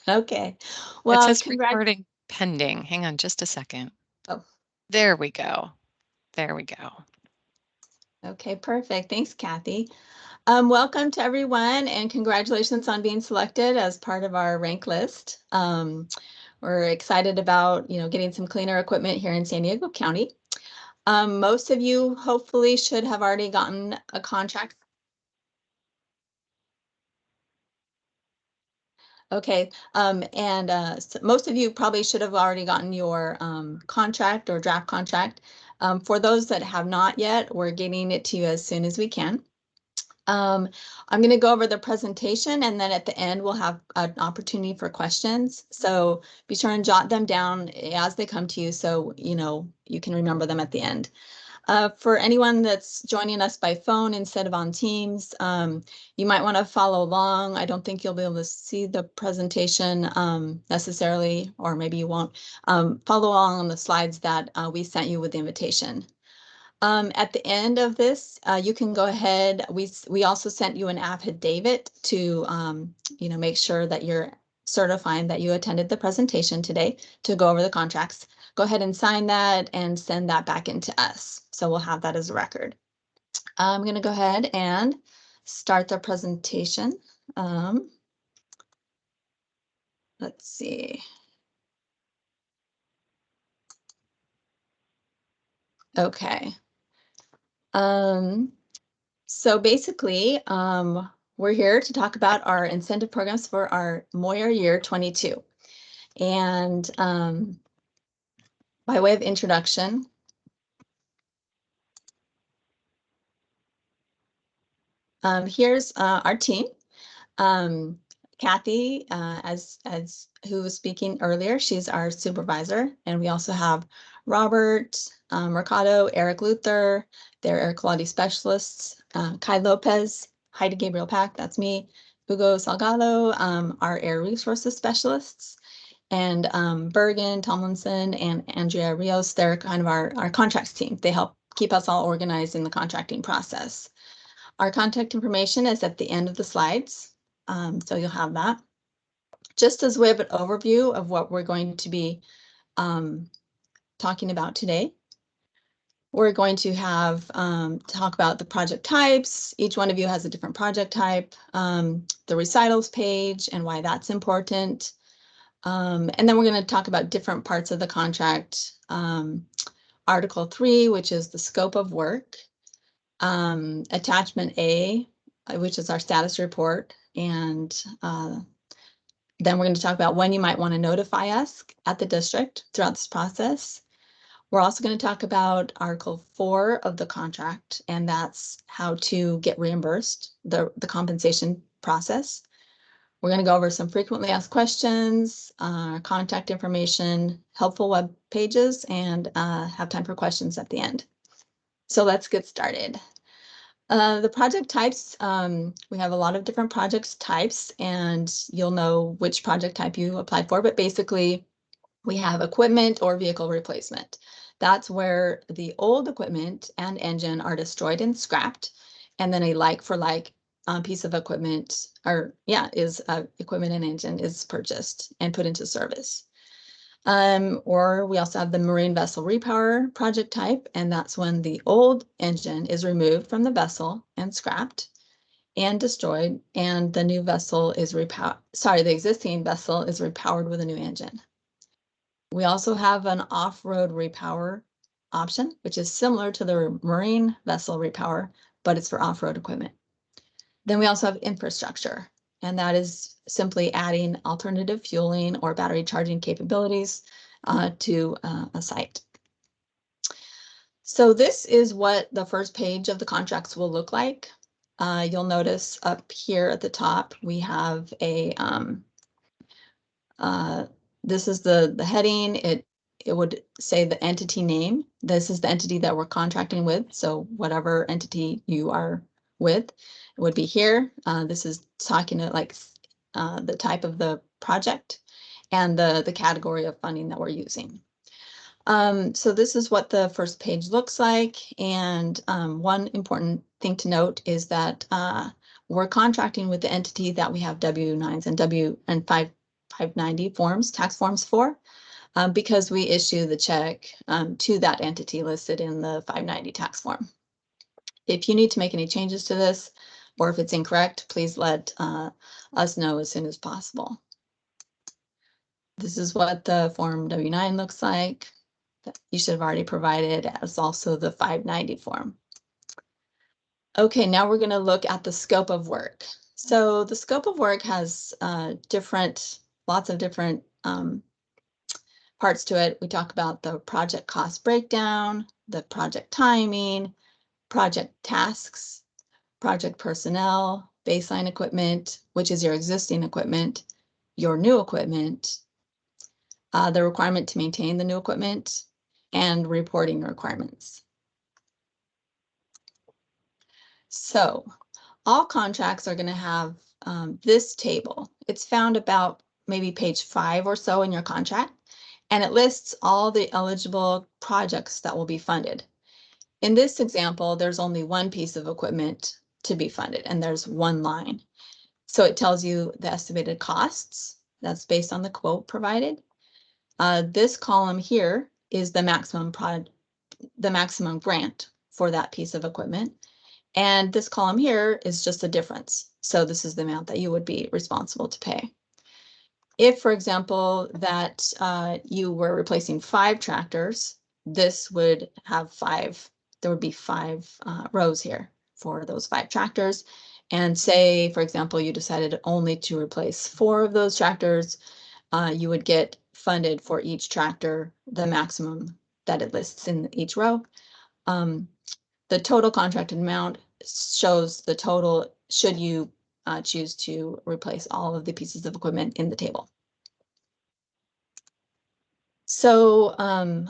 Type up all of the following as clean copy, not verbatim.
Okay. It Well, says recording pending. Hang on just a second. Oh, There we go. There we go. okay, perfect. Thanks, Kathy. Welcome to everyone, and congratulations on being selected as part of our rank list. We're excited about, getting some cleaner equipment here in San Diego County. Most of you hopefully should have already gotten a contract. Okay, and most of you probably should have already gotten your contract or draft contract. For those that have not yet, we're getting it to you as soon as we can. Um, I'm going to go over the presentation, and then at the end we'll have an opportunity for questions. So be sure and jot them down as they come to you, so you can remember them at the end. For anyone that's joining us by phone instead of on Teams, you might want to follow along. I don't think you'll be able to see the presentation necessarily, or maybe you won't. Follow along on the slides that we sent you with the invitation. At the end of this, you can go ahead. We also sent you an affidavit to make sure that you're certifying that you attended the presentation today to go over the contracts. Go ahead and sign that and send that back into us. So we'll have that as a record. I'm going to go ahead and start the presentation. Let's see. Okay. So basically, we're here to talk about our incentive programs for our Moyer year 22. And by way of introduction, here's our team. Kathy, as who was speaking earlier, she's our supervisor, and we also have Robert Mercado, Eric Luther, they're air quality specialists, Kai Lopez, Heidi Gabriel Pack, that's me, Hugo Salgado, our air resources specialists, and Bergen Tomlinson and Andrea Rios, they're kind of our contracts team. They help keep us all organized in the contracting process. Our contact information is at the end of the slides, so you'll have that. Just as we have an overview of what we're going to be talking about today, we're going to have talk about the project types. Each one of you has a different project type, the recitals page and why that's important. And then we're going to talk about different parts of the contract. Article 3, which is the scope of work. Attachment A, which is our status report. And then we're going to talk about when you might want to notify us at the district throughout this process. We're also going to talk about Article 4 of the contract, and that's how to get reimbursed, the compensation process. We're going to go over some frequently asked questions, contact information, helpful web pages, and have time for questions at the end. So let's get started. The project types, we have a lot of different project types, and you'll know which project type you applied for, but basically we have equipment or vehicle replacement. That's where the old equipment and engine are destroyed and scrapped, and then a like for like piece of equipment, or equipment and engine is purchased and put into service. Or we also have the marine vessel repower project type, and that's when the old engine is removed from the vessel and scrapped and destroyed, and the new vessel is the existing vessel is repowered with a new engine. We also have an off-road repower option, which is similar to the marine vessel repower, but it's for off-road equipment. Then we also have infrastructure, and that is simply adding alternative fueling or battery charging capabilities to a site. So this is what the first page of the contracts will look like. You'll notice up here at the top, we have a, this is the heading. It would say the entity name. This is the entity that we're contracting with. So whatever entity you are with, it would be here. This is talking to the type of the project and the category of funding that we're using. So this is what the first page looks like. And one important thing to note is that we're contracting with the entity that we have W-9s and 590 forms, tax forms for, because we issue the check to that entity listed in the 590 tax form. If you need to make any changes to this, or if it's incorrect, please let us know as soon as possible. This is what the Form W-9 looks like. You should have already provided as also the 590 form. Okay, now we're going to look at the scope of work. So the scope of work has lots of different parts to it. We talk about the project cost breakdown, the project timing, project tasks, project personnel, baseline equipment, which is your existing equipment, your new equipment, the requirement to maintain the new equipment, and reporting requirements. So all contracts are going to have this table. It's found about maybe page 5 or so in your contract, and it lists all the eligible projects that will be funded. In this example, there's only one piece of equipment to be funded, and there's one line. So it tells you the estimated costs. That's based on the quote provided. This column here is the maximum grant for that piece of equipment. And this column here is just the difference. So this is the amount that you would be responsible to pay. If, for example, that you were replacing 5 tractors, this would have 5. There would be 5 rows here for those 5 tractors. And say, for example, you decided only to replace 4 of those tractors, you would get funded for each tractor the maximum that it lists in each row. The total contracted amount shows the total should you choose to replace all of the pieces of equipment in the table. So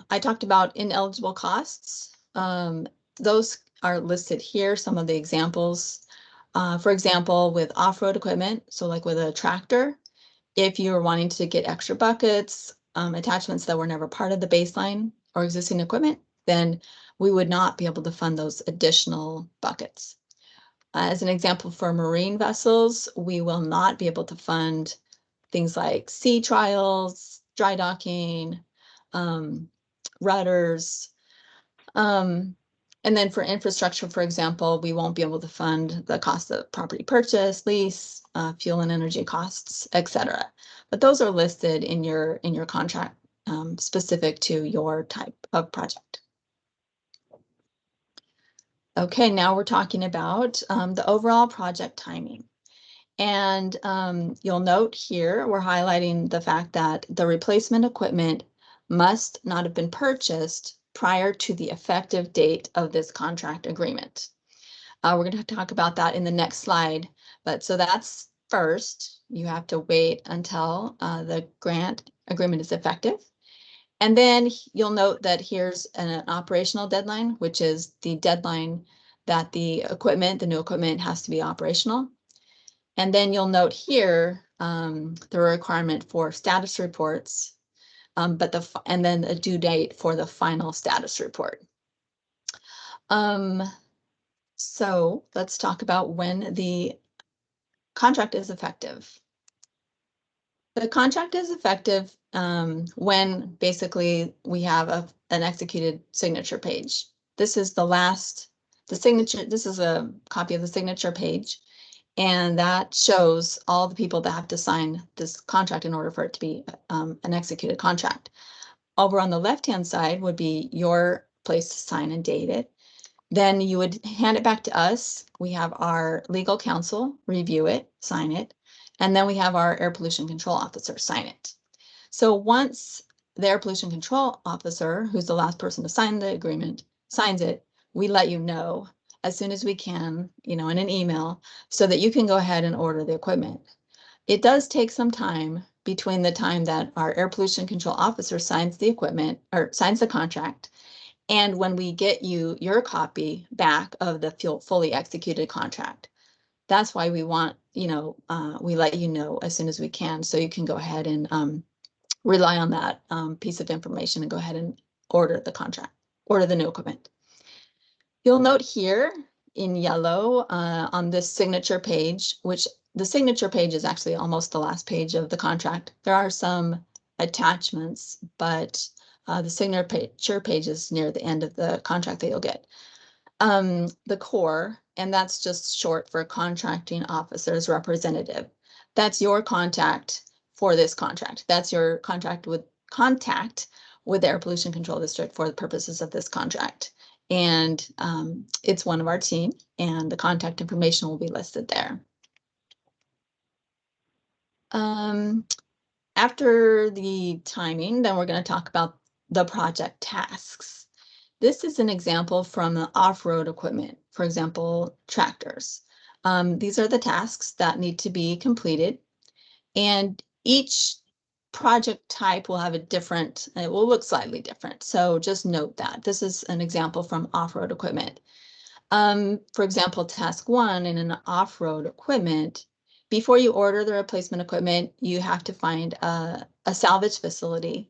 I talked about ineligible costs. Those are listed here, some of the examples. For example, with off-road equipment, so like with a tractor, if you were wanting to get extra buckets, attachments that were never part of the baseline or existing equipment, then we would not be able to fund those additional buckets. As an example, for marine vessels, we will not be able to fund things like sea trials, dry docking, rudders. And then for infrastructure, for example, we won't be able to fund the cost of property purchase, lease, fuel and energy costs, etc. But those are listed in your contract specific to your type of project. Okay, now we're talking about the overall project timing. And you'll note here, we're highlighting the fact that the replacement equipment must not have been purchased prior to the effective date of this contract agreement. We're going to talk about that in the next slide. But so that's first, you have to wait until the grant agreement is effective. And then you'll note that here's an operational deadline, which is the deadline that the new equipment has to be operational. And then you'll note here the requirement for status reports, and then a due date for the final status report. So let's talk about when the contract is effective. The contract is effective when basically we have an executed signature page. This is this is a copy of the signature page, and that shows all the people that have to sign this contract in order for it to be an executed contract. Over on the left-hand side would be your place to sign and date it. Then you would hand it back to us. We have our legal counsel review it, sign it, and then we have our air pollution control officer sign it. So once the air pollution control officer, who's the last person to sign the agreement, signs it, we let you know as soon as we can, in an email, so that you can go ahead and order the equipment. It does take some time between the time that our air pollution control officer signs the equipment or signs the contract and when we get you your copy back of the fully executed contract. That's why we want, we let you know as soon as we can, so you can go ahead and rely on that piece of information and go ahead and order the new equipment. You'll note here in yellow on this signature page, which the signature page is actually almost the last page of the contract. There are some attachments, but the signature page is near the end of the contract that you'll get. The core, and that's just short for contracting officer's representative. That's your contact for this contract. That's your contact with the Air Pollution Control District for the purposes of this contract. And it's one of our team, and the contact information will be listed there. After the timing, then we're going to talk about the project tasks. This is an example from the off-road equipment, for example, tractors. These are the tasks that need to be completed, and each project type will have a different, it will look slightly different. So just note that. This is an example from off-road equipment. For example, task 1 in an off-road equipment, before you order the replacement equipment, you have to find a salvage facility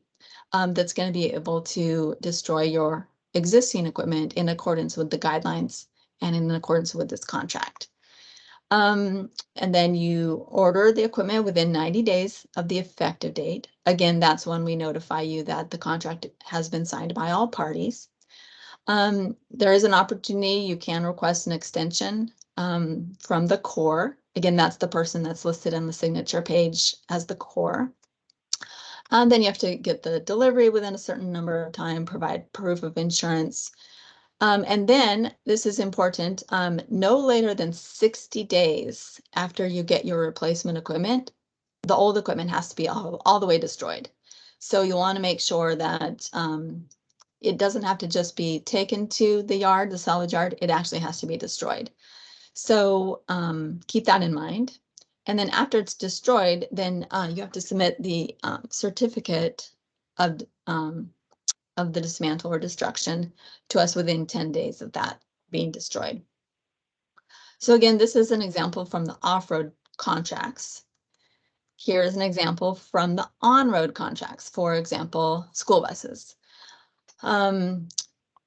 that's going to be able to destroy your existing equipment in accordance with the guidelines and in accordance with this contract. And then you order the equipment within 90 days of the effective date. Again, that's when we notify you that the contract has been signed by all parties. There is an opportunity, you can request an extension from the core. Again, that's the person that's listed on the signature page as the core. Then you have to get the delivery within a certain number of time, provide proof of insurance. And then, this is important, no later than 60 days after you get your replacement equipment, the old equipment has to be all the way destroyed. So you want to make sure that it doesn't have to just be taken to the yard, the salvage yard, it actually has to be destroyed. So keep that in mind. And then after it's destroyed, then you have to submit the certificate of the dismantle or destruction to us within 10 days of that being destroyed. So again, this is an example from the off-road contracts. Here is an example from the on-road contracts, for example, school buses.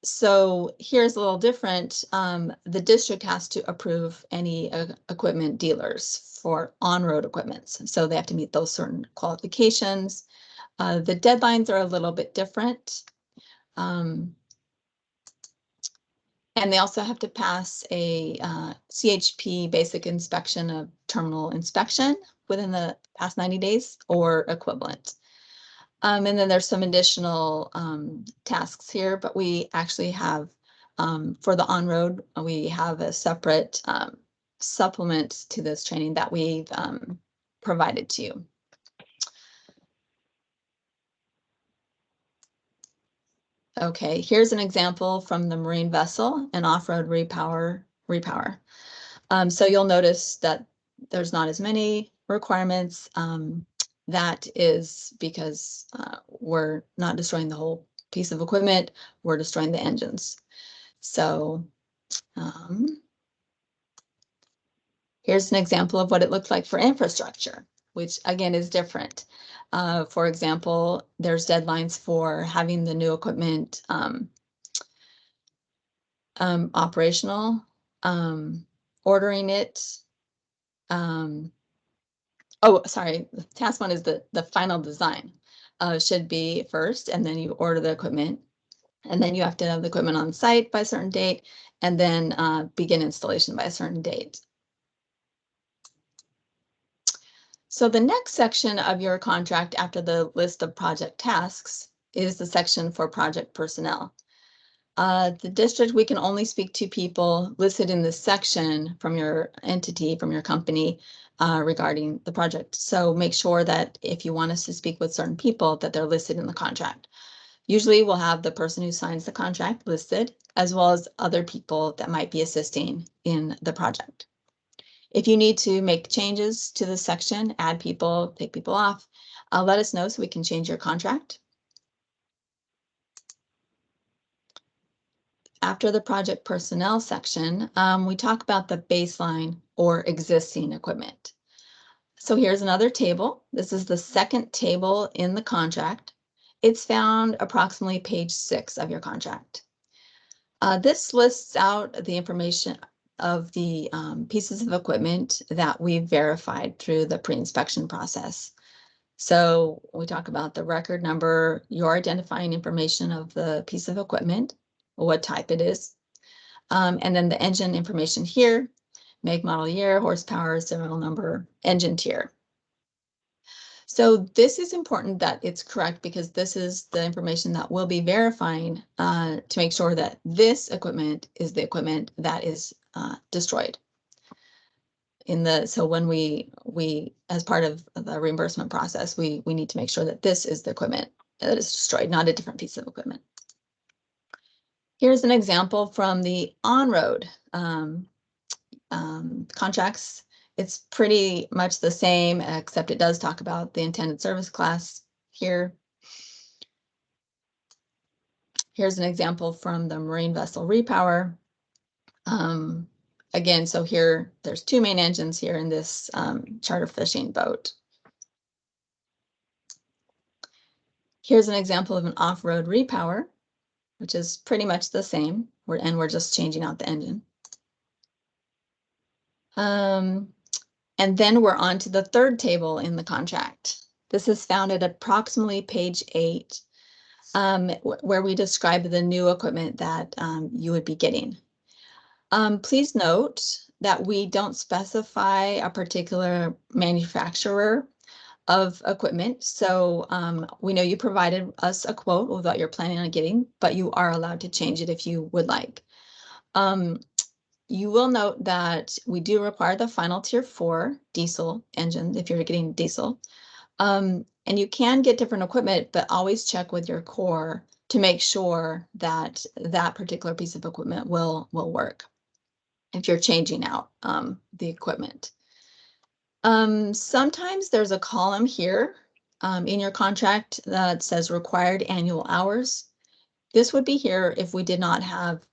So here's a little different. The district has to approve any equipment dealers for on-road equipments. So they have to meet those certain qualifications. The deadlines are a little bit different. And they also have to pass a CHP basic inspection of terminal inspection within the past 90 days or equivalent. And then there's some additional tasks here, but we actually have, for the on-road, we have a separate supplement to this training that we've provided to you. Okay, here's an example from the marine vessel, an off-road repower. So you'll notice that there's not as many requirements. That is because we're not destroying the whole piece of equipment, we're destroying the engines. So here's an example of what it looks like for infrastructure, which again is different. For example, there's deadlines for having the new equipment operational, ordering it. Oh, sorry, task 1 is the final design should be first, and then you order the equipment, and then you have to have the equipment on site by a certain date, and then begin installation by a certain date. So the next section of your contract after the list of project tasks is the section for project personnel. The district, we can only speak to people listed in this section from your entity, from your company, regarding the project. So make sure that if you want us to speak with certain people, that they're listed in the contract. Usually we'll have the person who signs the contract listed, as well as other people that might be assisting in the project. If you need to make changes to this section, add people, take people off, let us know so we can change your contract. After the project personnel section, we talk about the baseline or existing equipment. So here's another table. This is the second table in the contract. It's found approximately page 6 of your contract. This lists out the information of the pieces of equipment that we verified through the pre-inspection process. So we talk about the record number, your identifying information of the piece of equipment, what type it is, and then the engine information here, make, model, year, horsepower, serial number, engine tier. So this is important that it's correct because this is the information that we'll be verifying to make sure that this equipment is the equipment that is destroyed. So when we as part of the reimbursement process, we need to make sure that this is the equipment that is destroyed, not a different piece of equipment. Here's an example from the on-road contracts. It's pretty much the same, except it does talk about the intended service class here. Here's an example from the marine vessel repower. Again, so here there's two main engines here in this charter fishing boat. Here's an example of an off-road repower, which is pretty much the same, and we're just changing out the engine. And then we're on to the third table in the contract. This is found at approximately page 8, where we describe the new equipment that you would be getting. Please note that we don't specify a particular manufacturer of equipment. So we know you provided us a quote with what you're planning on getting, but you are allowed to change it if you would like. You will note that we do require the final tier 4 diesel engine if you're getting diesel. And you can get different equipment, but always check with your core to make sure that that particular piece of equipment will work if you're changing out the equipment. Sometimes there's a column here in your contract that says required annual hours. This would be here if we did not have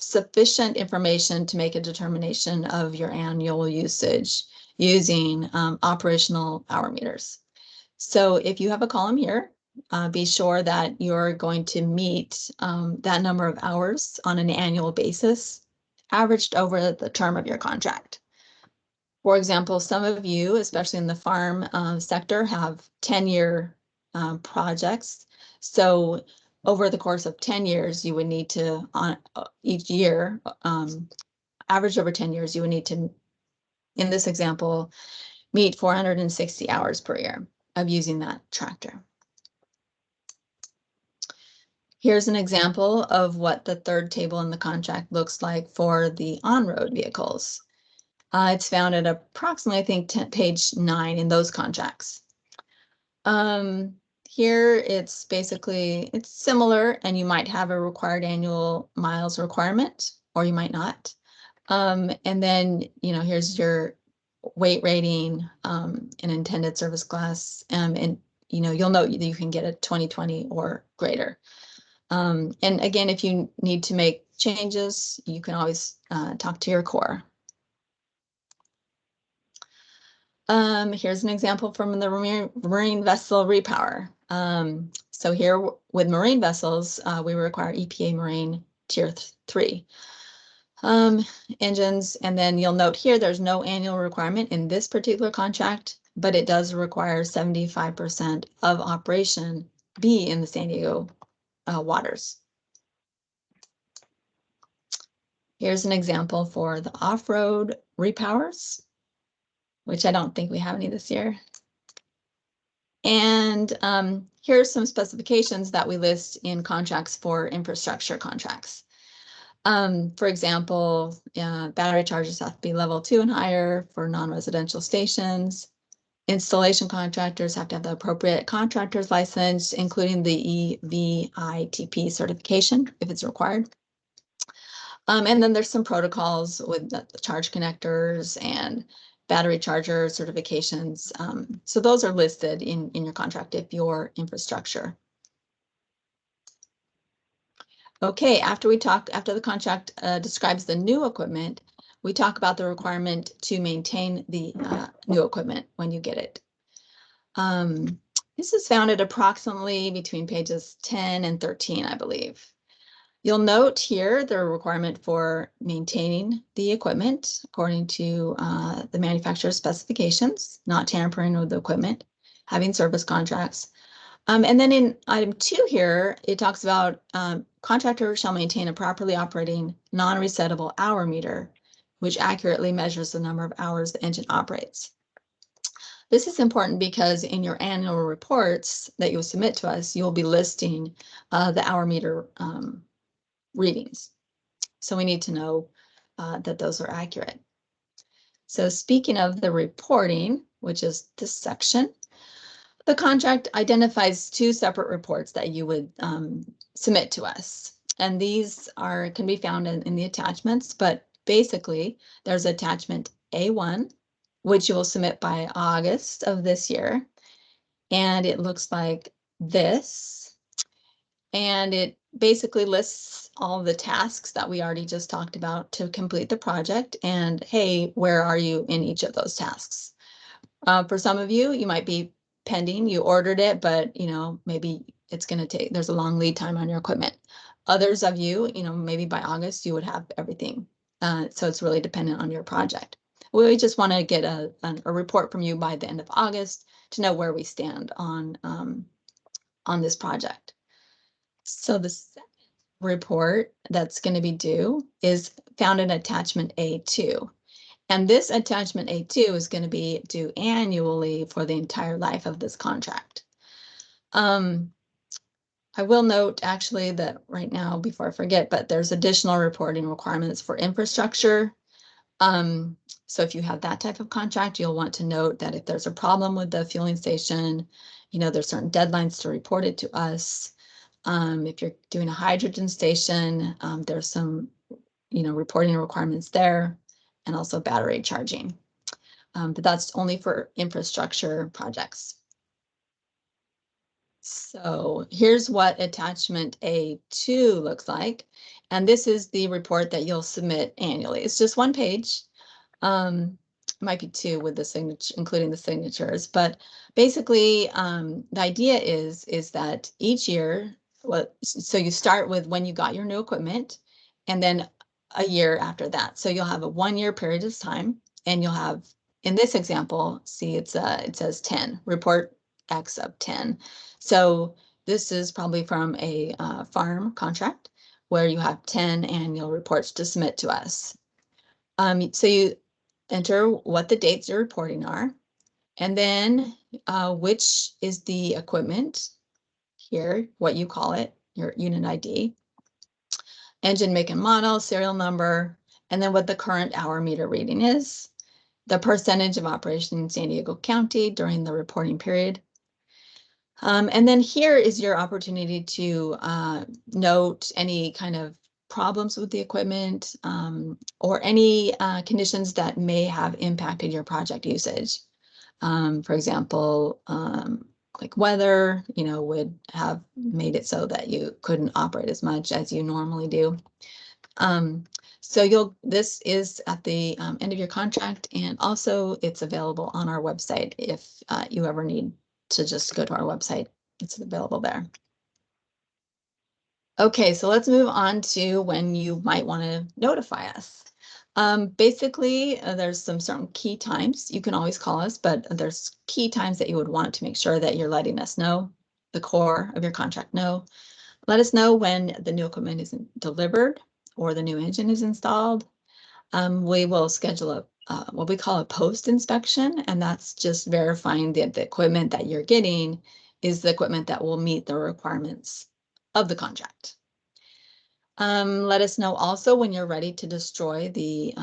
sufficient information to make a determination of your annual usage using operational hour meters. So if you have a column here, be sure that you're going to meet that number of hours on an annual basis, averaged over the term of your contract. For example, some of you, especially in the farm sector, have 10-year projects. So over the course of 10 years, you would need to, on each year, average over 10 years, you would need to, in this example, meet 460 hours per year of using that tractor. Here's an example of what the third table in the contract looks like for the on-road vehicles. It's found at approximately, I think, page 9 in those contracts. Here it's basically, it's similar, and you might have a required annual miles requirement, or you might not. And then, here's your weight rating, an intended service class, and you'll note that you can get a 2020 or greater. And again, if you need to make changes, you can always talk to your core. Here's an example from the marine vessel repower. So here with marine vessels, we require EPA Marine Tier 3 engines. And then you'll note here, there's no annual requirement in this particular contract, but it does require 75% of operation be in the San Diego waters. Here's an example for the off-road repowers, which I don't think we have any this year. And here's some specifications that we list in contracts for infrastructure contracts. For example, battery chargers have to be level 2 and higher for non-residential stations. Installation contractors have to have the appropriate contractor's license, including the EVITP certification if it's required. And then there's some protocols with the charge connectors and battery charger certifications. So those are listed in your contract if you're infrastructure. Okay, after the contract describes the new equipment, we talk about the requirement to maintain the new equipment when you get it. This is found at approximately between pages 10 and 13, I believe. You'll note here the requirement for maintaining the equipment according to the manufacturer's specifications, not tampering with the equipment, having service contracts. And then in item 2 here, it talks about contractor shall maintain a properly operating non-resettable hour meter, which accurately measures the number of hours the engine operates. This is important because in your annual reports that you'll submit to us, you'll be listing the hour meter readings. So we need to know that those are accurate. So speaking of the reporting, which is this section, the contract identifies 2 separate reports that you would submit to us. And these can be found in the attachments, but basically there's attachment A1, which you will submit by August of this year. And it looks like this. And it basically lists all the tasks that we already just talked about to complete the project. And hey, where are you in each of those tasks? For some of you, you might be pending, you ordered it, but maybe it's going to take, there's a long lead time on your equipment. Others of you, maybe by August, you would have everything. So it's really dependent on your project. We just want to get a report from you by the end of August to know where we stand on this project. So the second report that's going to be due is found in attachment A2. And this attachment A2 is going to be due annually for the entire life of this contract. I will note actually that right now, before I forget, but there's additional reporting requirements for infrastructure. So if you have that type of contract, you'll want to note that if there's a problem with the fueling station, there's certain deadlines to report it to us. If you're doing a hydrogen station, there's some, reporting requirements there, and also battery charging. But that's only for infrastructure projects. So here's what attachment A2 looks like. And this is the report that you'll submit annually. It's just 1 page. Might be 2 with the signature, including the signatures. But basically, the idea is that each year, so you start with when you got your new equipment, and then a year after that. So you'll have a 1-year period of time, and you'll have, in this example, see it says 10, report X of 10. So this is probably from a farm contract where you have 10 annual reports to submit to us. So you enter what the dates you're reporting are, and then which is the equipment here, what you call it, your unit ID, engine make and model, serial number, and then what the current hour meter reading is, the percentage of operation in San Diego County during the reporting period. And then here is your opportunity to note any kind of problems with the equipment or any conditions that may have impacted your project usage. For example, like weather, would have made it so that you couldn't operate as much as you normally do. So this is at the end of your contract, and also it's available on our website if you ever need to just go to our website. It's available there. Okay, so let's move on to when you might want to notify us. Basically, there's some certain key times. You can always call us, but there's key times that you would want to make sure that you're letting us know, the core of your contract know. Let us know when the new equipment is delivered or the new engine is installed. We will schedule what we call a post inspection, and that's just verifying that the equipment that you're getting is the equipment that will meet the requirements of the contract. Let us know also when you're ready to destroy the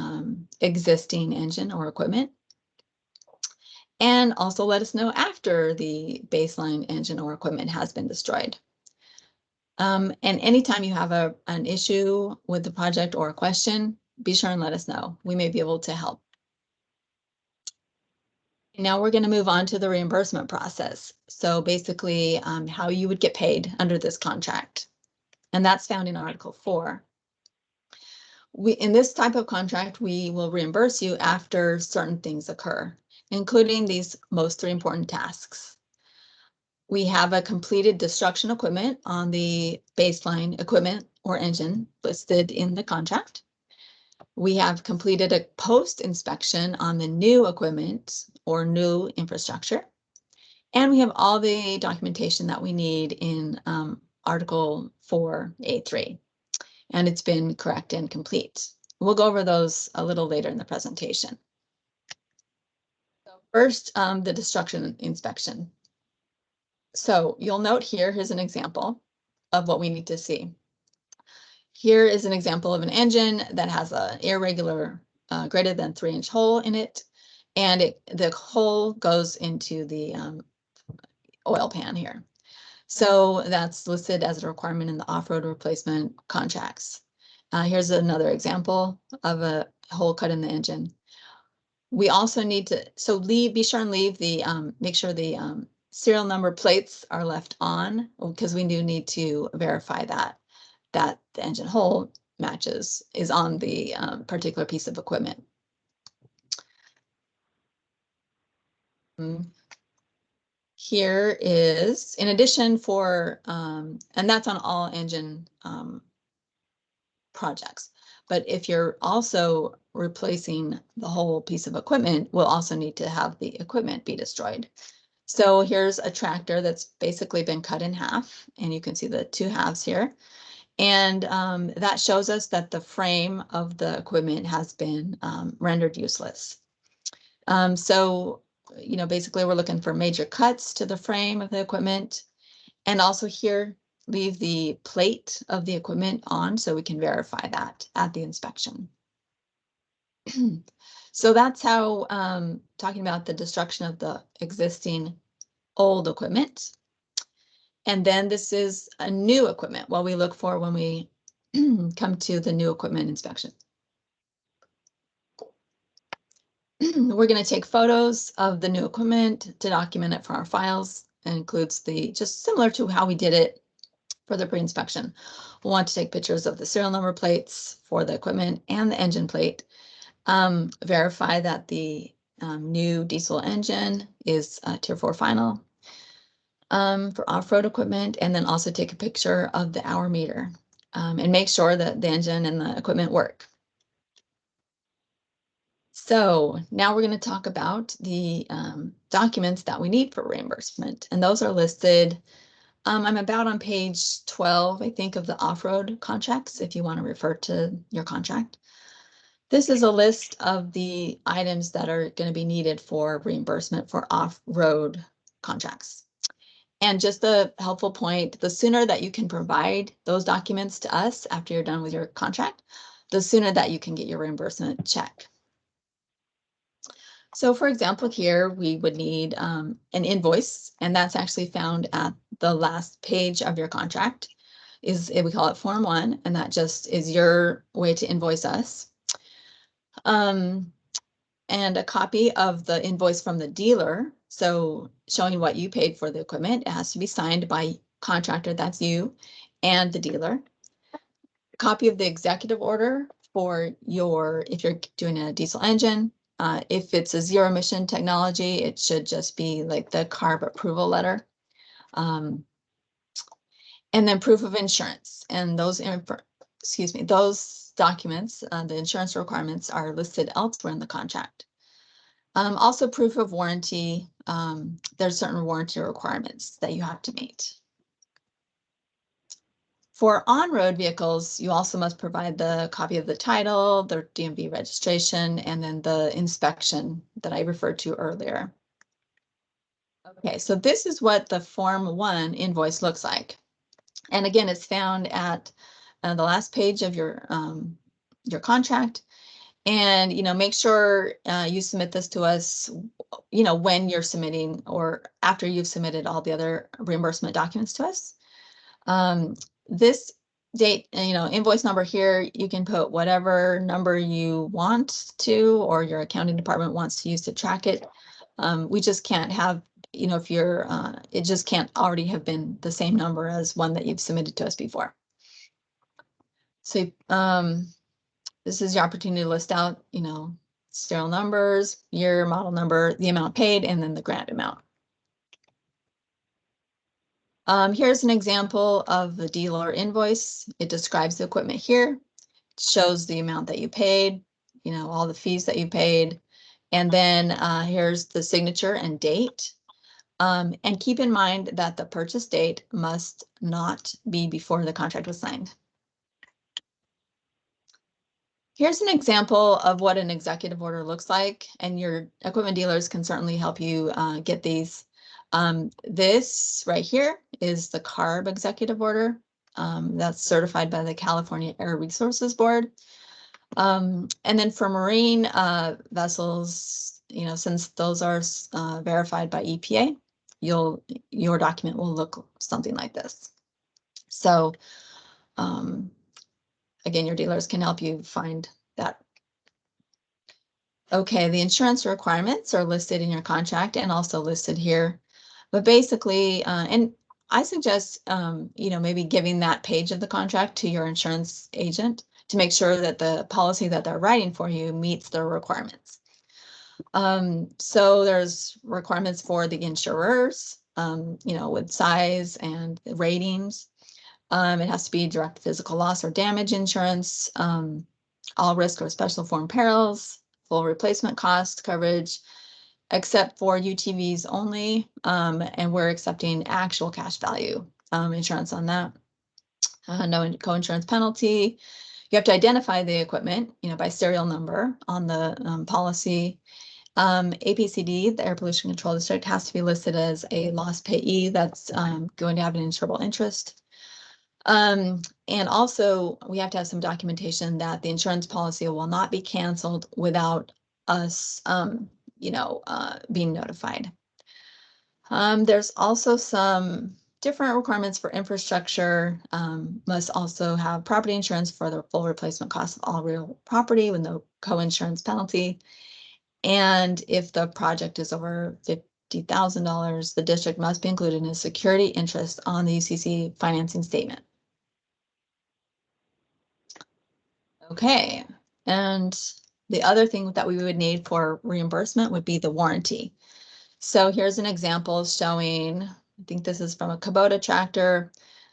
existing engine or equipment. And also let us know after the baseline engine or equipment has been destroyed. And anytime you have an issue with the project or a question, be sure and let us know. We may be able to help. Now we're going to move on to the reimbursement process. So basically how you would get paid under this contract. And that's found in Article 4. In this type of contract, we will reimburse you after certain things occur, including these most 3 important tasks. We have a completed destruction equipment on the baseline equipment or engine listed in the contract. We have completed a post-inspection on the new equipment or new infrastructure. And we have all the documentation that we need in Article 4A3. And it's been correct and complete. We'll go over those a little later in the presentation. First, the destruction inspection. So you'll note here's an example of what we need to see. Here is an example of an engine that has an irregular greater than 3-inch hole in it. And the hole goes into the oil pan here. So that's listed as a requirement in the off-road replacement contracts. Here's another example of a hole cut in the engine. We also need to, be sure and leave the, make sure the serial number plates are left on, because we do need to verify that the engine hole is on the particular piece of equipment. Here is, in addition for, and that's on all engine projects. But if you're also replacing the whole piece of equipment, we'll also need to have the equipment be destroyed. So here's a tractor that's basically been cut in half, and you can see the two halves here. And that shows us that the frame of the equipment has been rendered useless. So, basically we're looking for major cuts to the frame of the equipment. And also here, leave the plate of the equipment on so we can verify that at the inspection. So that's how, talking about the destruction of the existing old equipment. And then this is a new equipment, what we look for when we come to the new equipment inspection. We're going to take photos of the new equipment to document it for our files. It includes just similar to how we did it for the pre-inspection. We'll want to take pictures of the serial number plates for the equipment and the engine plate. Verify that the new diesel engine is Tier 4 final for off-road equipment, and then also take a picture of the hour meter and make sure that the engine and the equipment work. So now we're going to talk about the documents that we need for reimbursement, and those are listed. I'm about on page 12, I think, of the off-road contracts, if you want to refer to your contract. This is a list of the items that are going to be needed for reimbursement for off-road contracts. And just a helpful point, the sooner that you can provide those documents to us after you're done with your contract, the sooner that you can get your reimbursement check. So for example, here we would need an invoice, and that's actually found at the last page of your contract. We call it Form 1, and that just is your way to invoice us. And a copy of the invoice from the dealer, so showing what you paid for the equipment. It has to be signed by contractor, that's you, and the dealer. A copy of the executive order for if you're doing a diesel engine. If it's a zero emission technology, it should just be like the CARB approval letter. And then proof of insurance, and those documents, the insurance requirements are listed elsewhere in the contract. Also proof of warranty. There's certain warranty requirements that you have to meet. For on-road vehicles, you also must provide the copy of the title, the DMV registration, and then the inspection that I referred to earlier. Okay, so this is what the Form 1 invoice looks like. And again, it's found at the last page of your contract. And, make sure you submit this to us, when you're submitting or after you've submitted all the other reimbursement documents to us. This date, invoice number here, you can put whatever number you want to, or your accounting department wants to use to track it. We just can't have, if you're, it just can't already have been the same number as one that you've submitted to us before. So, this is your opportunity to list out, serial numbers, year, model number, the amount paid, and then the grant amount. Here's an example of the dealer invoice. It describes the equipment here, shows the amount that you paid, you know, all the fees that you paid. And then here's the signature and date. And keep in mind that the purchase date must not be before the contract was signed. Here's an example of what an executive order looks like, and your equipment dealers can certainly help you get these. This right here is the CARB executive order that's certified by the California Air Resources Board. And then for marine vessels, you know, since those are verified by EPA, your document will look something like this. So again, your dealers can help you find that. Okay, the insurance requirements are listed in your contract and also listed here. But basically, and I suggest, you know, maybe giving that page of the contract to your insurance agent to make sure that the policy that they're writing for you meets their requirements. So there's requirements for the insurers, you know, with size and ratings. It has to be direct physical loss or damage insurance, all risk or special form perils, full replacement cost coverage, except for UTVs only, and we're accepting actual cash value insurance on that. No co-insurance penalty. You have to identify the equipment, you know, by serial number on the policy. APCD, the Air Pollution Control District, has to be listed as a loss payee that's going to have an insurable interest. And also, we have to have some documentation that the insurance policy will not be canceled without us, you know, being notified. There's also some different requirements for infrastructure. Must also have property insurance for the full replacement cost of all real property with no co-insurance penalty. And if the project is over $50,000, the district must be included in a security interest on the UCC financing statement. Okay, and the other thing that we would need for reimbursement would be the warranty. So here's an example showing, I think this is from a Kubota tractor.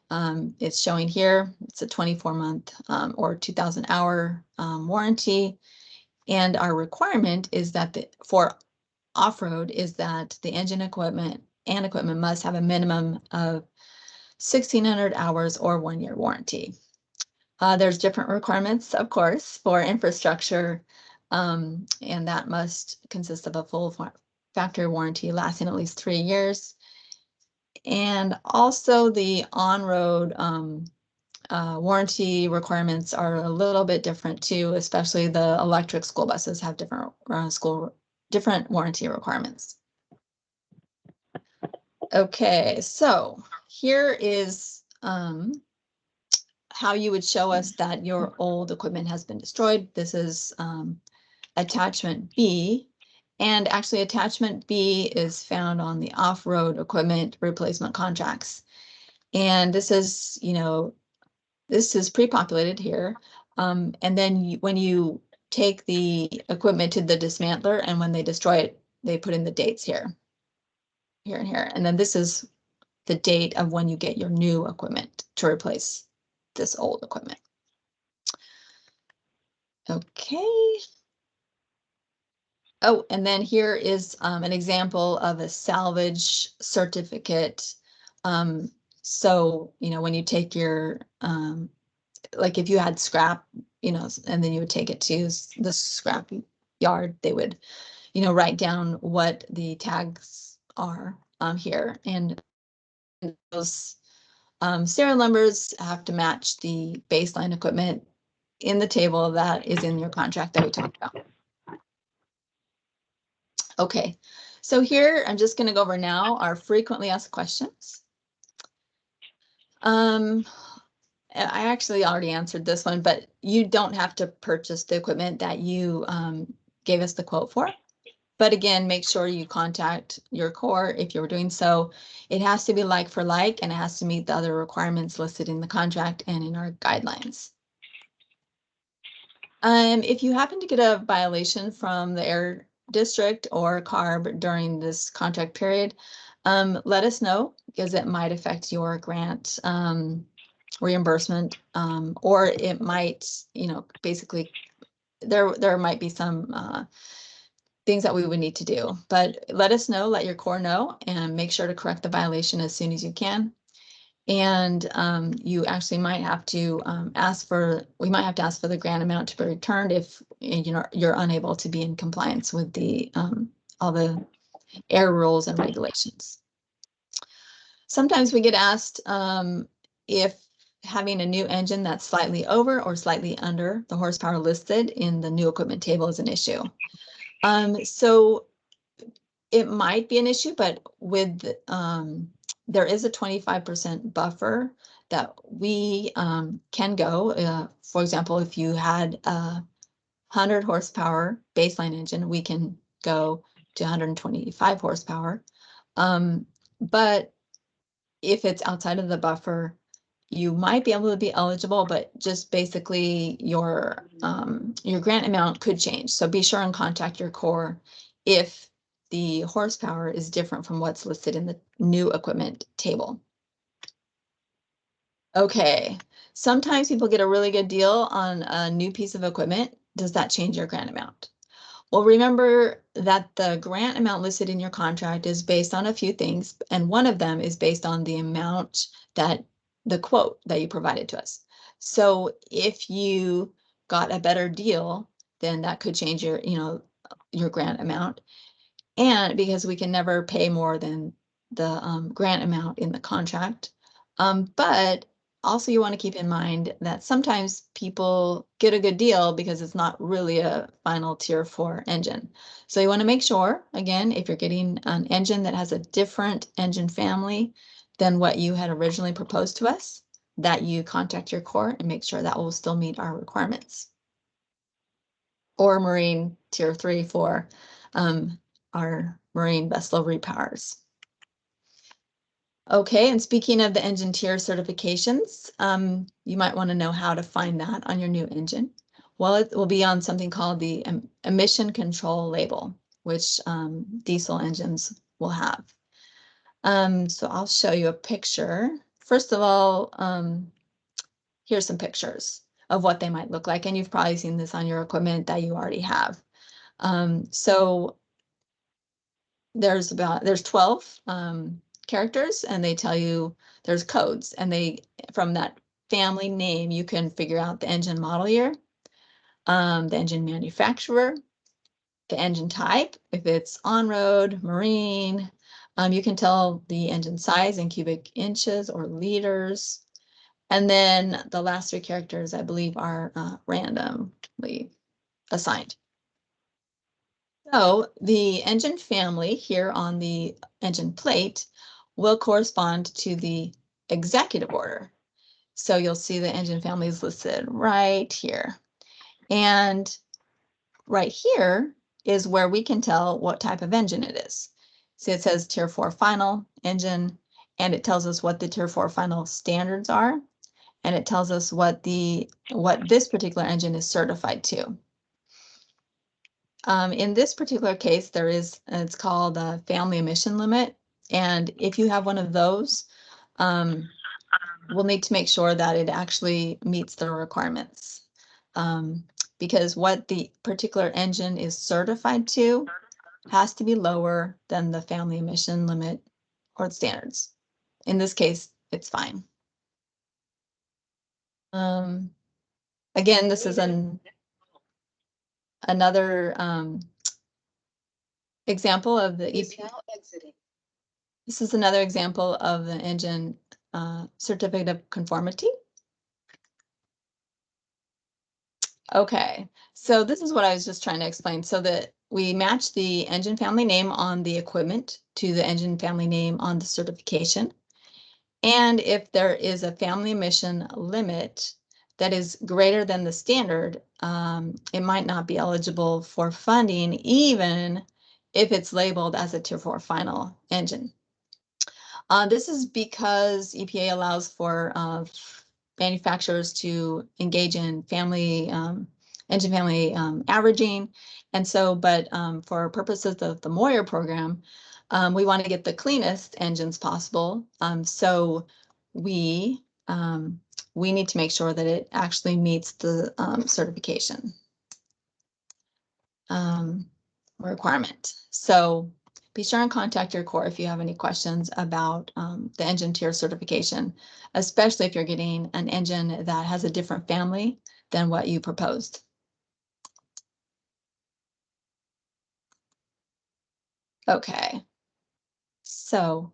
It's showing here, it's a 24-month or 2,000-hour warranty. And our requirement is that for off-road is that the engine equipment and equipment must have a minimum of 1,600 hours or 1-year warranty. There's different requirements, of course, for infrastructure, and that must consist of a full factory warranty lasting at least 3 years. And also the on-road warranty requirements are a little bit different too, especially the electric school buses have different different warranty requirements. Okay, so here is how you would show us that your old equipment has been destroyed. This is attachment B. And actually attachment B is found on the off-road equipment replacement contracts. And this is, you know, this is pre-populated here. And then when you take the equipment to the dismantler and when they destroy it, they put in the dates here, here and here. And then this is the date of when you get your new equipment to replace this old equipment. Okay. Oh, and then here is an example of a salvage certificate. So, you know, when you take your, like if you had scrap, you know, and then you would take it to the scrap yard, they would, you know, write down what the tags are here. And those serial numbers have to match the baseline equipment in the table that is in your contract that we talked about. Okay, so here I'm just going to go over now our frequently asked questions. I actually already answered this one, but you don't have to purchase the equipment that you gave us the quote for. But again, make sure you contact your Corps if you're doing so. It has to be like for like, and it has to meet the other requirements listed in the contract and in our guidelines. If you happen to get a violation from the Air District or CARB during this contract period, let us know, because it might affect your grant reimbursement, or it might, basically there might be some things that we would need to do. But let us know, let your Corps know, and make sure to correct the violation as soon as you can. And you actually might have to we might have to ask for the grant amount to be returned if you're unable to be in compliance with the all the air rules and regulations. Sometimes we get asked if having a new engine that's slightly over or slightly under the horsepower listed in the new equipment table is an issue. So it might be an issue, but with there is a 25% buffer that we can go. For example, if you had a 100 horsepower baseline engine, we can go to 125 horsepower. But if it's outside of the buffer, you might be able to be eligible, but just basically your grant amount could change. So be sure and contact your Corps if the horsepower is different from what's listed in the new equipment table. Okay, sometimes people get a really good deal on a new piece of equipment. Does that change your grant amount? Well, remember that the grant amount listed in your contract is based on a few things, and one of them is based on the amount that the quote that you provided to us. So if you got a better deal, then that could change your grant amount. And because we can never pay more than the grant amount in the contract. But also you want to keep in mind that sometimes people get a good deal because it's not really a final tier 4 engine. So you want to make sure, again, if you're getting an engine that has a different engine family than what you had originally proposed to us, that you contact your Corps and make sure that will still meet our requirements. Or Marine tier 3 for our Marine vessel repowers. Okay, and speaking of the engine tier certifications, you might want to know how to find that on your new engine. Well, it will be on something called the emission control label, which diesel engines will have. So I'll show you a picture. First of all, here's some pictures of what they might look like, and you've probably seen this on your equipment that you already have. So there's 12 characters, and they tell you there's codes, and from that family name you can figure out the engine model year, the engine manufacturer, the engine type, if it's on-road, marine. You can tell the engine size in cubic inches or liters. And then the last 3 characters, I believe, are randomly assigned. So the engine family here on the engine plate will correspond to the executive order. So you'll see the engine family is listed right here. And right here is where we can tell what type of engine it is. See, it says Tier 4 final engine, and it tells us what the Tier 4 final standards are, and it tells us what this particular engine is certified to. In this particular case, it's called a family emission limit. And if you have one of those, we'll need to make sure that it actually meets the requirements. Because what the particular engine is certified to has to be lower than the family emission limit or standards. In this case, it's fine. Again, this is another example of the This is another example of the engine certificate of conformity. Okay, so this is what I was just trying to explain. So that we match the engine family name on the equipment to the engine family name on the certification. And if there is a family emission limit that is greater than the standard, it might not be eligible for funding, even if it's labeled as a Tier 4 final engine. This is because EPA allows for manufacturers to engage in family engine family averaging. And so, but for purposes of the Moyer program, we want to get the cleanest engines possible. So we need to make sure that it actually meets the certification requirement. So be sure and contact your Corps if you have any questions about the engine tier certification, especially if you're getting an engine that has a different family than what you proposed. Okay, so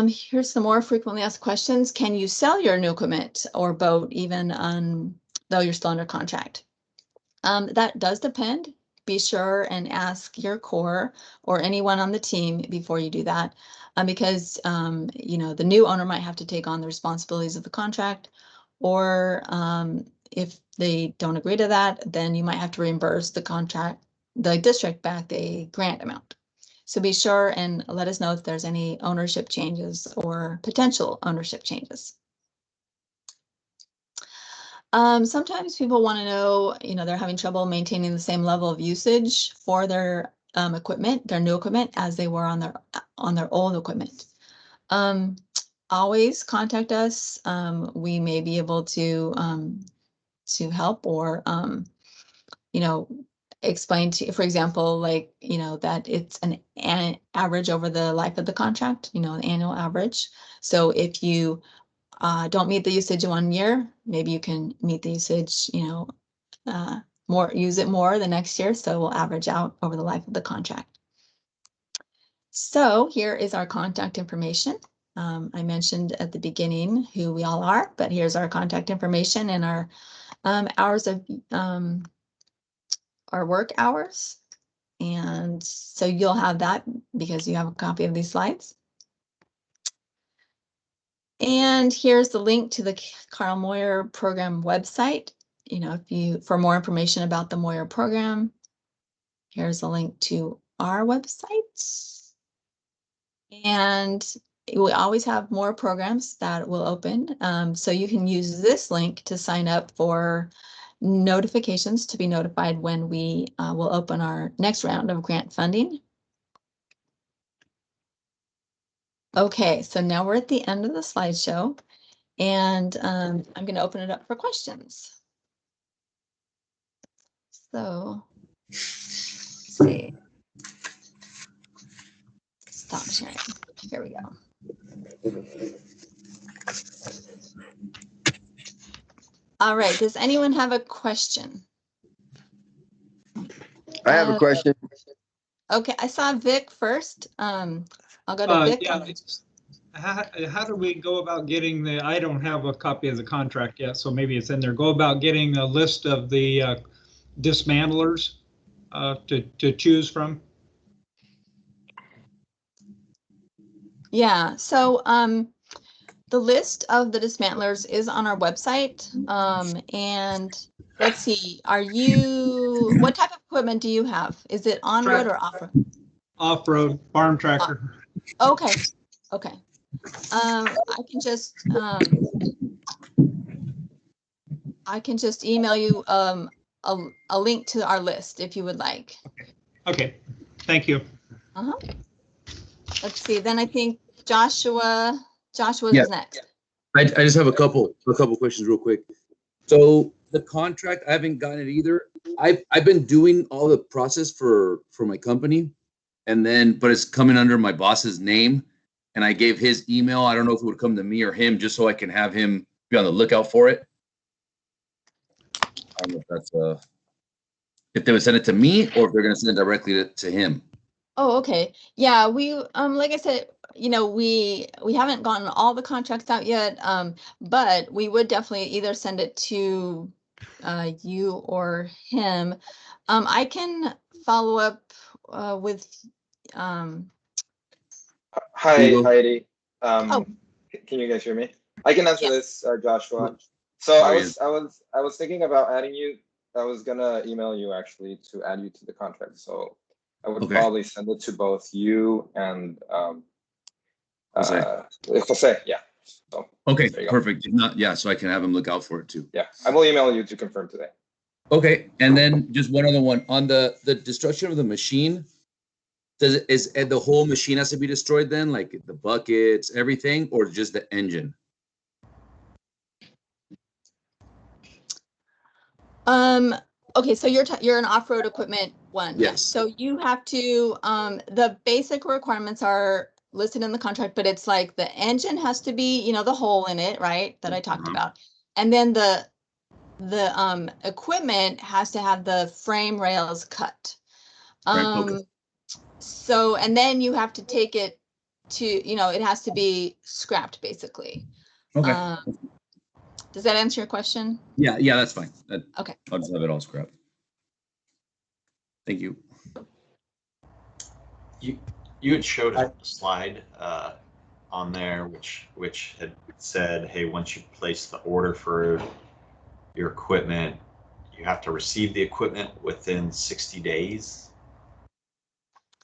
here's some more frequently asked questions. Can you sell your new equipment or boat even though you're still under contract? That does depend. Be sure and ask your Corps or anyone on the team before you do that, because you know, the new owner might have to take on the responsibilities of the contract, or if they don't agree to that, then you might have to reimburse the district back the grant amount. So be sure and let us know if there's any ownership changes or potential ownership changes. Sometimes people want to know, you know, they're having trouble maintaining the same level of usage for their equipment, their new equipment, as they were on their old equipment. Always contact us. We may be able to help, or you know, explain to you, for example, like, you know, that it's an average over the life of the contract, you know, an annual average. So if you don't meet the usage in 1 year, maybe you can meet the usage, you know, use it more the next year. So we'll average out over the life of the contract. So here is our contact information. I mentioned at the beginning who we all are, but here's our contact information and our hours of our work hours. And so you'll have that because you have a copy of these slides. And here's the link to the Carl Moyer program website. You know, for more information about the Moyer program, here's a link to our website. And we always have more programs that will open. So you can use this link to sign up for notifications to be notified when we will open our next round of grant funding. Okay, so now we're at the end of the slideshow, and I'm going to open it up for questions. So, let's see. Stop sharing. Here we go. All right, does anyone have a question? I have a question. Okay, I saw Vic first. I'll go to Vic. Yeah, how do we go about getting I don't have a copy of the contract yet, so maybe it's in there. Go about getting a list of the dismantlers to choose from. Yeah, so the list of the dismantlers is on our website. And let's see, what type of equipment do you have? Is it on-road or off-road? Off-road farm tractor. Okay, okay. I can just email you a link to our list if you would like. Okay, thank you. Let's see, then I think Joshua Yeah. is next. I just have a couple questions real quick. So the contract, I haven't gotten it either. I've been doing all the process for my company, but it's coming under my boss's name, and I gave his email. I don't know if it would come to me or him, just so I can have him be on the lookout for it. I don't know if that's if they would send it to me or if they're going to send it directly to him. Oh, okay. Yeah, we like I said, you know, we haven't gotten all the contracts out yet, but we would definitely either send it to you or him. I can follow up with Hi, Heidi. Can you guys hear me? I can answer this, Joshua. So I was thinking about adding you. I was gonna email you actually to add you to the contract. So I would probably send it to both you and Jose. Yeah. So okay, perfect. If not, yeah, so I can have him look out for it too. Yeah, I will email you to confirm today. Okay, and then just one other one on the destruction of the machine. Is the whole machine has to be destroyed then, like the buckets, everything, or just the engine? Okay, so you're an off-road equipment one. Yes. So you have to, the basic requirements are listed in the contract, but it's like the engine has to be, you know, the hole in it, right? That I talked about. And then the equipment has to have the frame rails cut. Right, okay. So, and then you have to take it to, you know, it has to be scrapped basically. Okay. Does that answer your question? Yeah, that's fine. Okay. I'll just have it all scrapped. Thank you. You had showed a slide on there which had said, hey, once you place the order for your equipment, you have to receive the equipment within 60 days.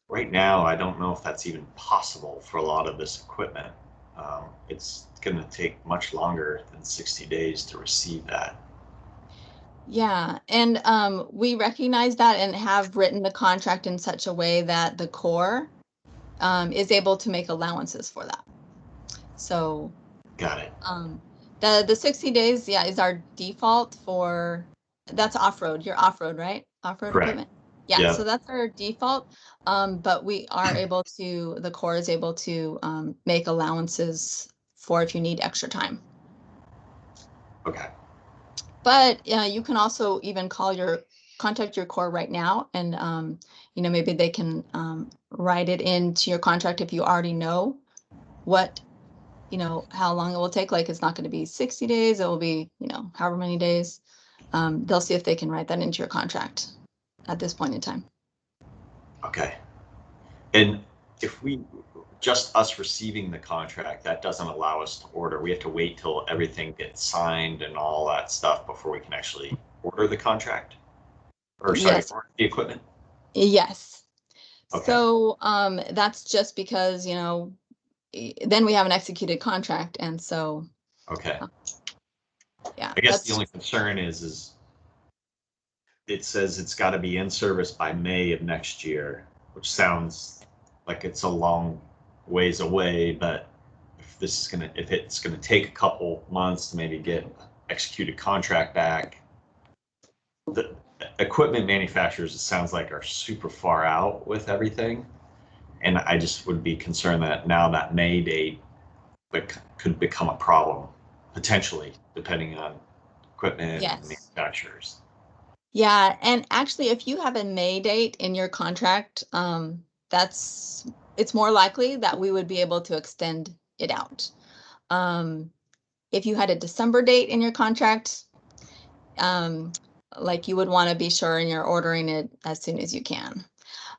Right now, I don't know if that's even possible for a lot of this equipment. It's going to take much longer than 60 days to receive that. Yeah, and we recognize that and have written the contract in such a way that the Corps is able to make allowances for that. So Got it. The 60 days, yeah, is our default for, that's off-road. You're off-road, right? Off-road Correct. equipment. Yeah, Yeah. so that's our default. But we are able to, the Corps is able to make allowances for if you need extra time. Okay. But you can also even contact your Corps right now, and you know, maybe they can write it into your contract if you already know what, you know, how long it will take. Like it's not going to be 60 days, it will be, you know, however many days. They'll see if they can write that into your contract at this point in time. Okay. And if we just us receiving the contract, that doesn't allow us to order. We have to wait till everything gets signed and all that stuff before we can actually order the contract, or sorry, Yes. order the equipment. Yes. Okay. So that's just because, you know, then we have an executed contract, and so Okay. yeah. I guess the only concern is it says it's got to be in service by May of next year, which sounds like it's a long ways away, but if it's gonna take a couple months to maybe get executed contract back, the equipment manufacturers, it sounds like, are super far out with everything, and I just would be concerned that now that May date could become a problem potentially, depending on equipment and manufacturers. Yeah, and actually, if you have a May date in your contract, it's more likely that we would be able to extend it out. If you had a December date in your contract, like you would want to be sure and you're ordering it as soon as you can.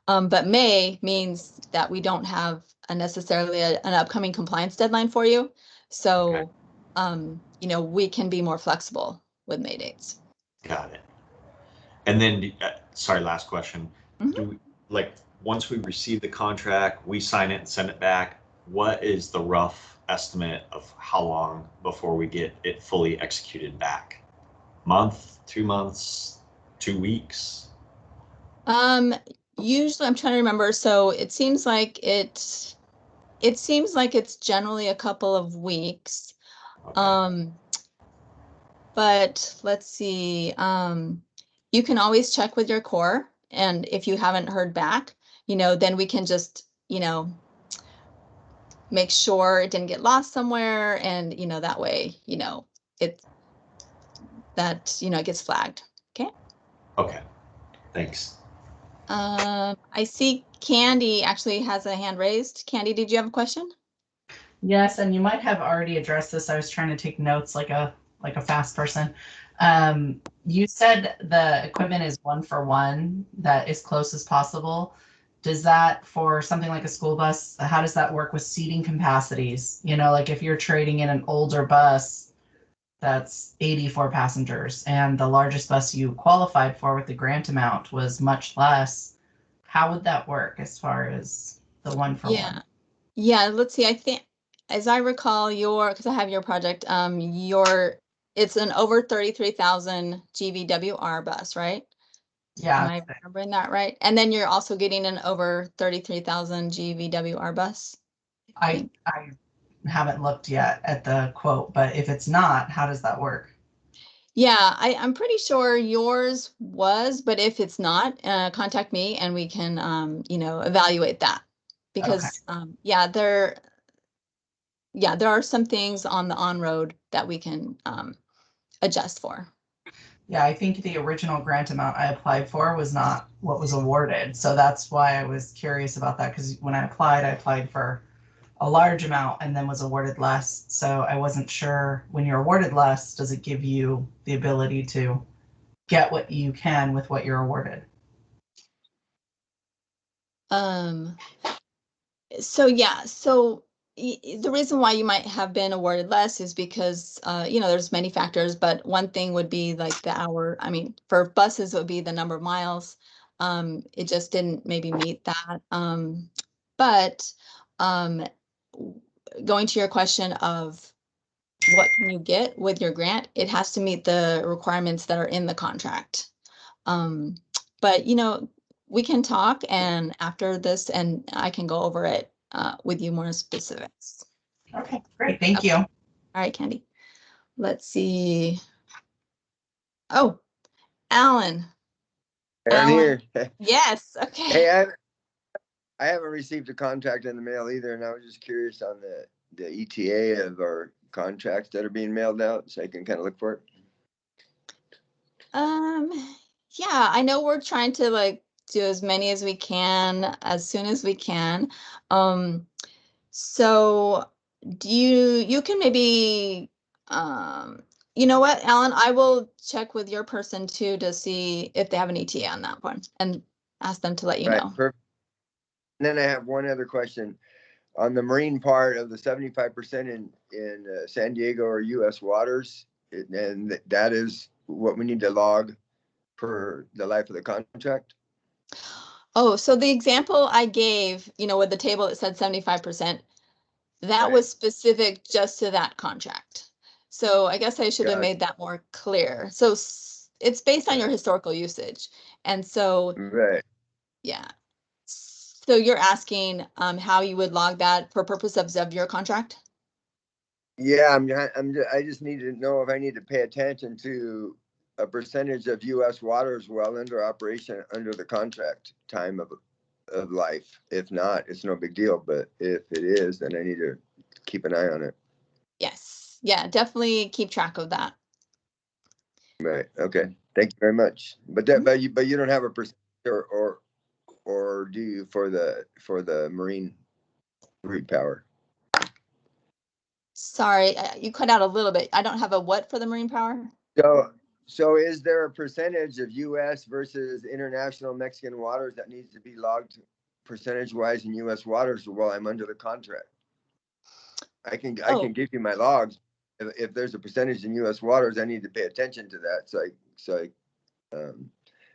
But May means that we don't have necessarily an upcoming compliance deadline for you. So, you know, we can be more flexible with May dates. Got it. And then, sorry, last question. Mm-hmm. Do we, like, once we receive the contract, we sign it and send it back, what is the rough estimate of how long before we get it fully executed back? Month, 2 months, 2 weeks? Usually I'm trying to remember. So it seems like it's generally a couple of weeks. Okay. But let's see. You can always check with your Corps, and if you haven't heard back, you know, then we can just, you know, make sure it didn't get lost somewhere, and you know, that way, you know, it gets flagged. Okay. Okay. Thanks. I see Candy actually has a hand raised. Candy, did you have a question? Yes, and you might have already addressed this. I was trying to take notes like a fast person. You said the equipment is 1-for-1, that is close as possible. Does that, for something like a school bus, how does that work with seating capacities? You know, like if you're trading in an older bus that's 84 passengers and the largest bus you qualified for with the grant amount was much less, how would that work as far as the 1-for-1? Yeah, let's see. I think, as I recall, because I have your project, it's an over 33,000 GVWR bus, right? Am Yeah, I remembering that right? And then you're also getting an over 33,000 GVWR bus? I haven't looked yet at the quote, but if it's not, how does that work? Yeah, I'm pretty sure yours was, but if it's not, contact me and we can, you know, evaluate that. Because, yeah, there are some things on the on-road that we can adjust for. Yeah, I think the original grant amount I applied for was not what was awarded. So that's why I was curious about that, because when I applied for a large amount and then was awarded less. So I wasn't sure, when you're awarded less, does it give you the ability to get what you can with what you're awarded? So yeah, so the reason why you might have been awarded less is because, you know, there's many factors, but one thing would be like the hour. I mean, for buses, it would be the number of miles. It just didn't maybe meet that. But going to your question of what can you get with your grant, it has to meet the requirements that are in the contract. But, you know, we can talk and after this, and I can go over it with you more specifics. Okay, great. Thank you. All right, Candy. Let's see. Oh, Alan. I'm here. Yes. Okay. Hey, I haven't received a contract in the mail either, and I was just curious on the ETA of our contracts that are being mailed out, so I can kind of look for it. Yeah, I know we're trying to like do as many as we can as soon as we can. So do you can maybe you know what, Alan, I will check with your person too to see if they have an ETA on that one and ask them to let you know. Perfect. And then I have one other question on the marine part of the 75% in San Diego or U.S. waters, and that is what we need to log for the life of the contract. Oh, so the example I gave, you know, with the table that said 75%, that Right. was specific just to that contract. So I guess I should have Gotcha. made that more clear. So it's based on your historical usage. And so, Right. yeah. So you're asking how you would log that for purposes of your contract? Yeah, I just need to know if I need to pay attention to a percentage of U.S. waters while under operation under the contract time of life. If not, it's no big deal. But if it is, then I need to keep an eye on it. Yes. Yeah, definitely keep track of that. Right. Okay. Thank you very much. But you don't have a percentage or do you for the marine power? Sorry, you cut out a little bit. I don't have a what for the marine power? So is there a percentage of U.S. versus international Mexican waters that needs to be logged percentage-wise in U.S. waters while I'm under the contract? I can give you my logs. If there's a percentage in U.S. waters, I need to pay attention to that so I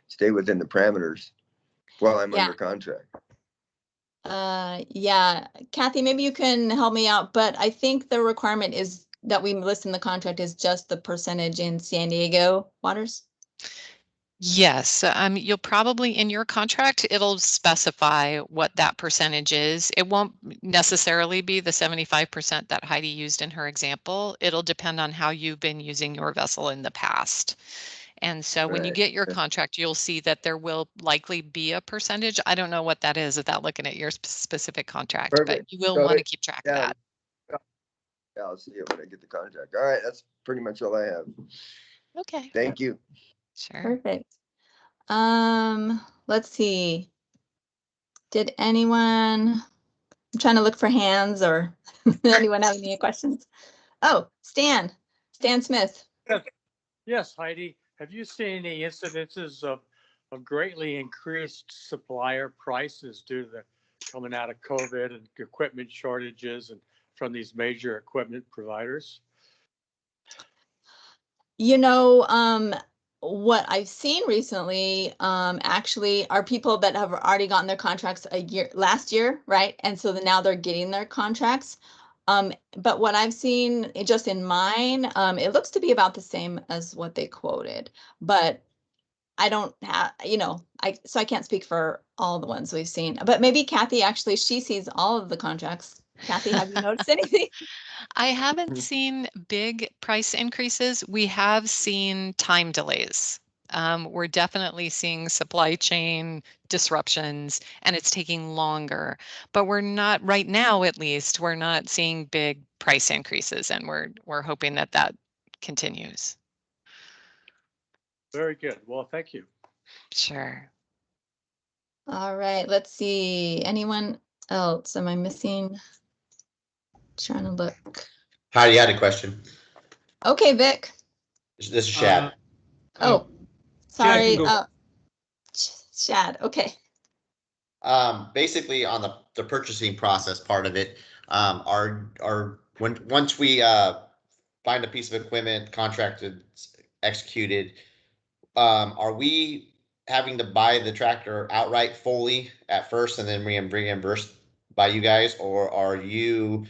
stay within the parameters while I'm under contract. Yeah, Kathy, maybe you can help me out, but I think the requirement is that we list in the contract is just the percentage in San Diego waters. Yes, you'll probably in your contract, it'll specify what that percentage is. It won't necessarily be the 75% that Heidi used in her example. It'll depend on how you've been using your vessel in the past. And so when you get your contract, you'll see that there will likely be a percentage. I don't know what that is without looking at your specific contract, but you will want to keep track of that. Yeah, I'll see it when I get the contract. All right, that's pretty much all I have. Okay. Thank you. Sure. Perfect. Let's see. Did anyone, I'm trying to look for hands or anyone have any questions? Oh, Stan Smith. Yes, Heidi, have you seen any incidences of greatly increased supplier prices due to the coming out of COVID and equipment shortages and from these major equipment providers? You know, what I've seen recently, actually are people that have already gotten their contracts last year, right? And so now they're getting their contracts. But what I've seen just in mine, it looks to be about the same as what they quoted, but I don't have, so I can't speak for all the ones we've seen, but maybe Kathy, actually, she sees all of the contracts. Kathy, have you noticed anything? I haven't Mhm. seen big price increases. We have seen time delays. We're definitely seeing supply chain disruptions, and it's taking longer. But we're not, right now at least, we're not seeing big price increases, and we're hoping that that continues. Very good. Well, thank you. Sure. All right, let's see. Anyone else? Am I missing? Trying to look. Heidi, I had a question. Okay, Vic. This is Shad. Oh, Chad can sorry. go. Shad. Okay. Basically on the purchasing process part of it, once we find a piece of equipment, contracted, executed, are we having to buy the tractor outright fully at first and then reimbursed by you guys, or are you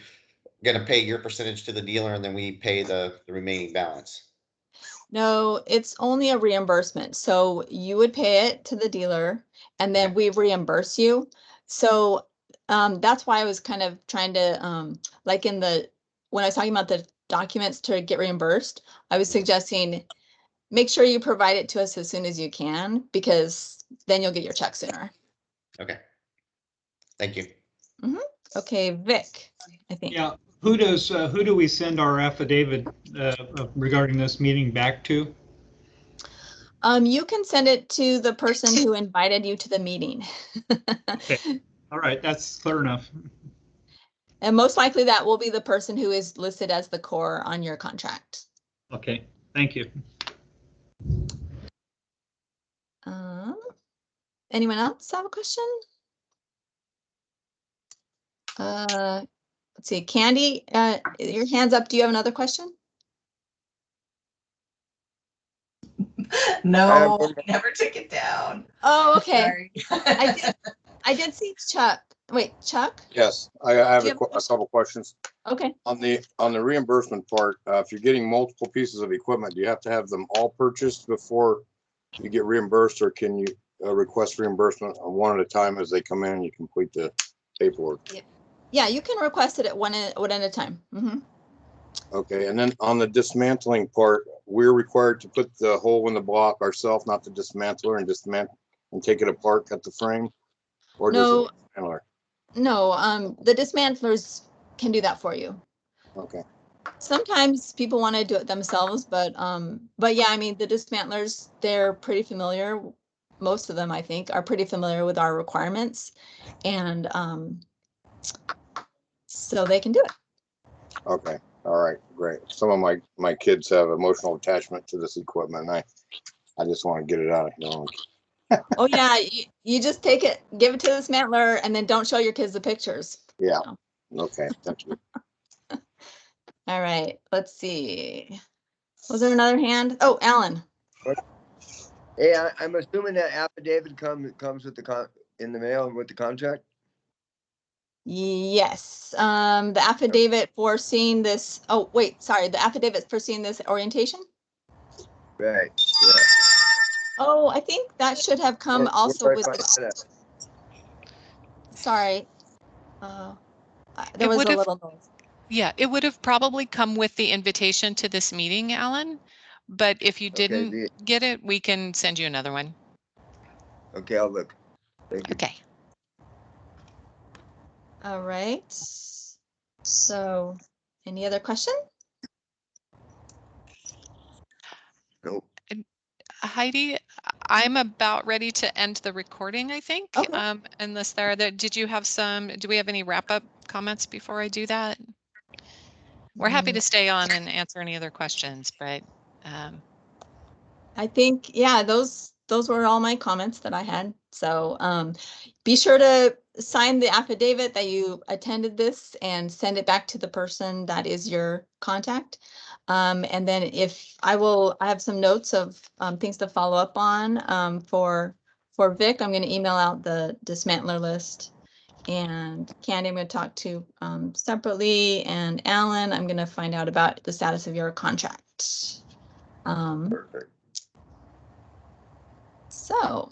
gonna pay your percentage to the dealer and then we pay the remaining balance? No, it's only a reimbursement. So you would pay it to the dealer and then we reimburse you. So that's why I was kind of trying to, like when I was talking about the documents to get reimbursed, I was suggesting make sure you provide it to us as soon as you can, because then you'll get your check sooner. Okay. Thank you. Okay, Vic, I think. Yeah, who do we send our affidavit regarding this meeting back to? You can send it to the person who invited you to the meeting. Okay. All right, that's clear enough. And most likely that will be the person who is listed as the core on your contract. Okay, thank you. Anyone else have a question? Let's see, Candy, your hand's up. Do you have another question? No, I never took it down. Oh, okay. Sorry. I did see Chuck. Wait, Chuck? Yes, I have Do a you have a couple questions. Okay. On the reimbursement part, if you're getting multiple pieces of equipment, do you have to have them all purchased before you get reimbursed, or can you request reimbursement one at a time as they come in and you complete the paperwork? Yeah, you can request it at one at a time. Okay, and then on the dismantling part, we're required to put the hole in the block ourselves, not the dismantler, and dismantle and take it apart, cut the frame? Or does No, the dismantler? no, the dismantlers can do that for you. Okay. Sometimes people want to do it themselves, but yeah, I mean, the dismantlers, they're pretty familiar. Most of them, I think, are pretty familiar with our requirements, and so they can do it. Okay. All right. Great. Some of my kids have emotional attachment to this equipment, and I just want to get it out of here. Oh yeah, you just take it, give it to the dismantler, and then don't show your kids the pictures. Yeah. So. Okay. Thank you. All right. Let's see. Was there another hand? Oh, Alan. Hey, I'm assuming that affidavit comes with in the mail with the contract. Yes. The affidavit for seeing this. Oh, wait. Sorry. The affidavit for seeing this orientation. Right. Yeah. Oh, I think that should have come also with the. Sorry. There was a little noise. Yeah, it would have probably come with the invitation to this meeting, Alan. But if you didn't get it, we can send you another one. Okay, I'll look. Thank you. Okay. All right. So, any other question? Nope. Heidi, I'm about ready to end the recording, I think. Okay. Unless there are do we have any wrap up comments before I do that? We're happy to stay on and answer any other questions, but I think, yeah, those were all my comments that I had. So be sure to sign the affidavit that you attended this and send it back to the person that is your contact. And then I have some notes of things to follow up on for Vic. I'm going to email out the dismantler list. And Candy, I'm going to talk to separately, and Alan, I'm going to find out about the status of your contract. Perfect. So.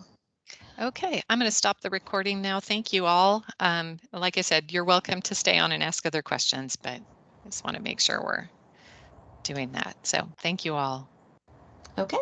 Okay, I'm going to stop the recording now. Thank you all. Like I said, you're welcome to stay on and ask other questions, but I just want to make sure we're doing that. So thank you all. Okay.